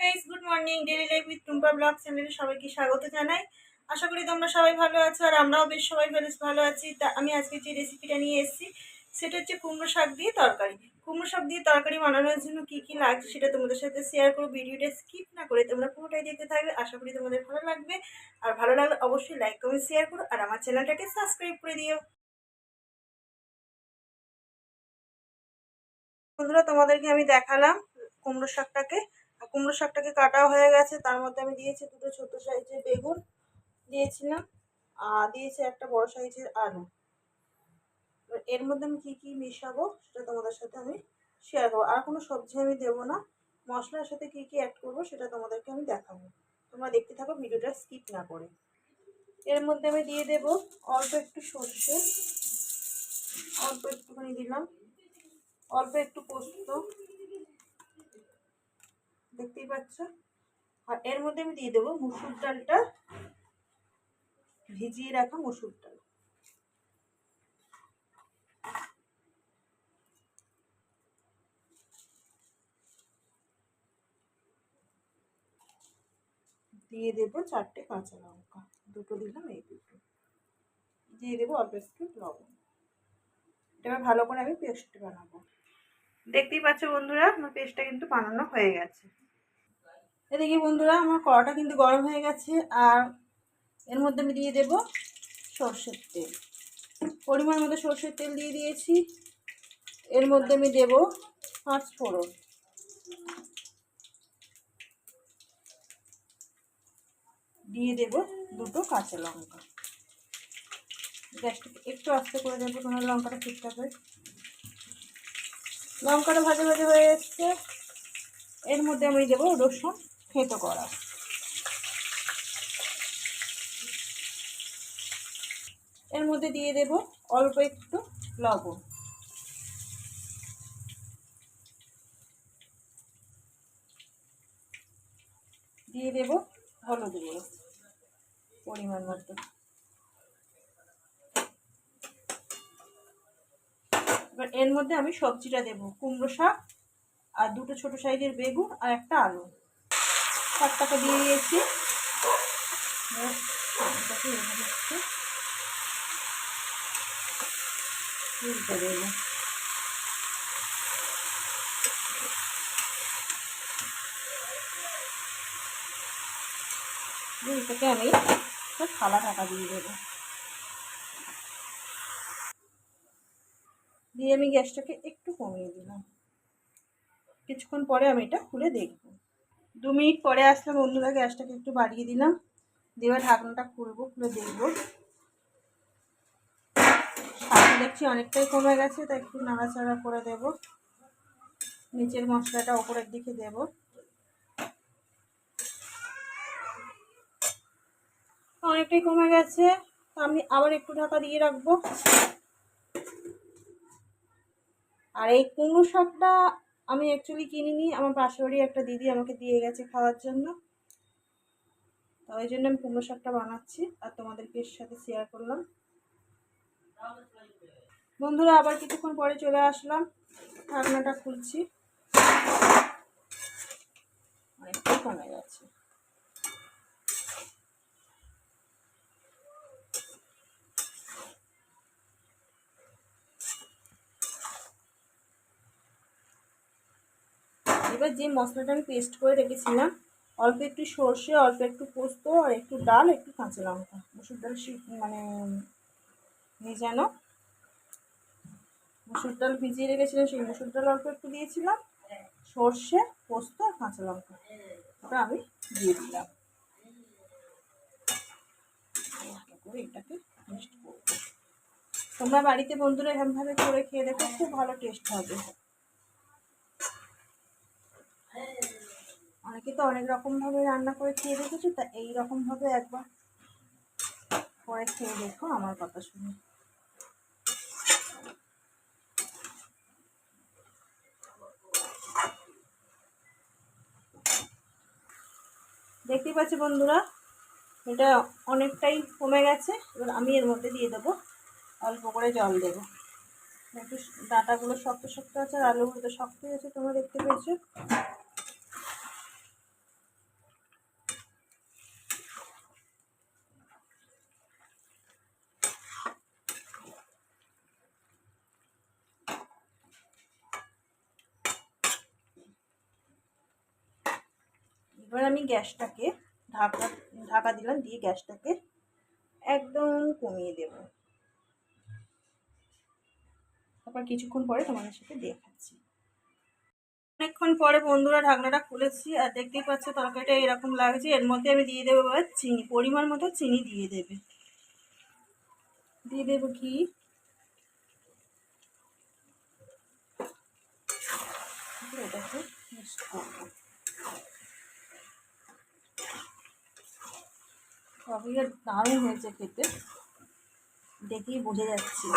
Guys, good morning. Daily life with Tumpa blog চ্যানেলে সবাইকে স্বাগত জানাই। আশা করি তোমরা সবাই ভালো আছো, আর আমরাও বেশ সবাই বেশ ভালো আছি। তা আমি আজকে যে রেসিপিটা নিয়ে এসেছি সেটা হচ্ছে কুমড়ো শাক দিয়ে তরকারি। কুমড়ো শাক দিয়ে তরকারি বানানোর জন্য কী কী লাগছে সেটা তোমাদের সাথে শেয়ার করো। ভিডিওটা স্কিপ না করে তোমরা পুরোটাই দেখতে থাকবে, আশা করি তোমাদের ভালো লাগবে। আর ভালো লাগলে অবশ্যই লাইক কমেন্ট শেয়ার করো, আর আমার চ্যানেলটাকে সাবস্ক্রাইব করে দিও। বন্ধুরা, তোমাদেরকে আমি দেখালাম কুমড়ো শাকটাকে। কুমড়ো শাকটাকে কাটাও হয়ে গেছে। তার মধ্যে আমি দিয়েছি দুটো ছোট সাইজের বেগুন দিয়েছিলাম, আর দিয়েছি একটা বড় সাইজের আলু। এর মধ্যে আমি কী কী মেশাবো সেটা তোমাদের সাথে আমি শেয়ার করবো। আর কোনো সবজি আমি দেবো না, মশলার সাথে কী কী অ্যাড করবো সেটা তোমাদেরকে আমি দেখাবো। তোমরা দেখতে থাকো ভিডিওটা স্কিপ না করে। এর মধ্যে আমি দিয়ে দেবো অল্প একটু সর্ষে, অল্প একটুখানি দিলাম, অল্প একটু পোস্ত, দেখতেই পাচ্ছ। আর এর মধ্যে আমি দিয়ে দেবো মুসুর ডালটা, ভিজিয়ে রাখা মুসুর ডাল। দিয়ে দেবো 4টে কাঁচা লঙ্কা, দুটো দিলাম, এই দুটো দিয়ে দেবো, অল্প একটু লবণ। এটা ভালো করে আমি পেস্ট বানাবো। দেখতেই পাচ্ছ বন্ধুরা, আমার পেস্টটা কিন্তু বানানো হয়ে গেছে। এদিকে বন্ধুরা, আমার কড়াটা কিন্তু গরম হয়ে গেছে। আর এর মধ্যে আমি দিয়ে দেবো সর্ষের তেল, পরিমাণ মতো সর্ষের তেল দিয়ে দিয়েছি। এর মধ্যে আমি দেবো 5 ফোড়ন, দিয়ে দেবো দুটো কাঁচা লঙ্কা। গ্যাসটাকে একটু আস্তে করে দেবো, তোমার লঙ্কাটা ঠিকঠাক হয়। লঙ্কাটা ভাজা ভাজা হয়ে এসছে। এর মধ্যে আমি দেবো রসুন থেঁতো করা। এর মধ্যে দিয়ে দেব অল্প একটু লবণ, দিয়ে দেব হলুদ গুঁড়ো পরিমাণ মতো। এবার এর মধ্যে আমি সবজিটা দেব, কুমড়ো শাক আর দুটো ছোট সাইজের বেগুন আর একটা আলু। শাকটাকে দিয়ে দিয়েছি। উল্টে দেবো। এটাকে আমি থালা ঢাকা দিয়ে দেবো। দিয়ে আমি গ্যাসটাকে একটু কমিয়ে দিলাম। কিছুক্ষণ পরে আমি এটা খুলে দেখব। 2 মিনিট পরে আসলে বন্ধুরা গ্যাসটাকে একটু বাড়িয়ে দিলাম, দিয়ে ঢাকনাটা খুলবো, খুলে দেখবো। শাক দেখছি অনেকটাই কমে গেছে, তাই একটু নাড়াচাড়া করে দেব। নিচের মশলাটা ওপরের দিকে দেব। অনেকটাই কমে গেছে, আমি আবার একটু ঢাকা দিয়ে রাখবো। আর এই কুমড়ো শাকটা আমি অ্যাকচুয়ালি কিনিনি, আমার পাশের বাড়ি একটা দিদি আমাকে দিয়ে গেছে খাওয়ার জন্য, তো ওই জন্য আমি কুমড়ো শাকটা বানাচ্ছি আর তোমাদেরকে এর সাথে শেয়ার করলাম। বন্ধুরা, আবার কিছুক্ষণ পরে চলে আসলাম, ঢাকনাটা খুলছি। অনেকটাই কমে গেছে। এবার যে মশলাটা আমি পেস্ট করে রেখেছিলাম, অল্প একটু সর্ষে, অল্প একটু পোস্ত আর একটু ডাল, একটু কাঁচা লঙ্কা, মুসুর ডাল মানে ভেজানো মুসুর ডাল ভিজিয়ে রেখেছিলাম, সেই মুসুর ডাল অল্প একটু দিয়েছিলাম, সর্ষে, পোস্ত আর কাঁচা লঙ্কা ওটা আমি দিয়ে দিলাম। এটাকে মিক্সড করবো। তোমরা বাড়িতে বন্ধুরা এরকমভাবে করে খেয়ে দেখো, খুব ভালো টেস্ট হবে। অনেকে তো অনেক রকমভাবে রান্না করে খেয়ে দেখেছো, তা এই রকমভাবে একবার করে খেয়ে দেখো আমার কথা শুনে। দেখতেই পাচ্ছি বন্ধুরা, এটা অনেকটাই কমে গেছে। এবার আমি এর মধ্যে দিয়ে দেবো অল্প করে জল দেবো। একটু ডাঁটাগুলো শক্ত শক্ত আছে আর আলুগুলো তো শক্তই আছে, তোমরা দেখতে পেয়েছো। এবার আমি গ্যাসটাকে ঢাকা ঢাকা দিলাম, দিয়ে গ্যাসটাকে একদম কমিয়ে দেব। তারপর কিছুক্ষণ পরে তোমাদের সাথে দেখাচ্ছি। অনেকক্ষণ পরে বন্ধুরা ঢাকনাটা খুলেছি, আর দেখতেই পাচ্ছ তরকারিটা এরকম লাগছে। এর মধ্যে আমি দিয়ে দেবো এবার চিনি, পরিমাণ মতো চিনি দিয়ে দেবে। দিয়ে দেবো ঘি, এটাকে মিক্স করবো। তরকারিটা দারুণ হয়েছে খেতে, দেখেই বোঝা যাচ্ছে।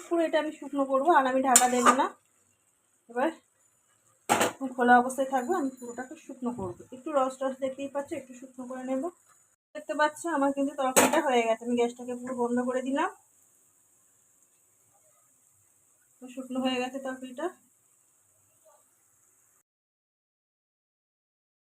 পুরো এটা আমি শুকনো করবো, আর আমি ঢাকা দেবো না। এবার খোলা অবস্থায় থাকবে, আমি পুরোটাকে শুকনো করবো। একটু রস দেখতেই পাচ্ছ, একটু শুকনো করে নেব। দেখতে পাচ্ছ আমার কিন্তু তরকারিটা হয়ে গেছে। আমি গ্যাসটাকে পুরো বন্ধ করে দিলাম, শুকনো হয়ে গেছে তরকারিটা।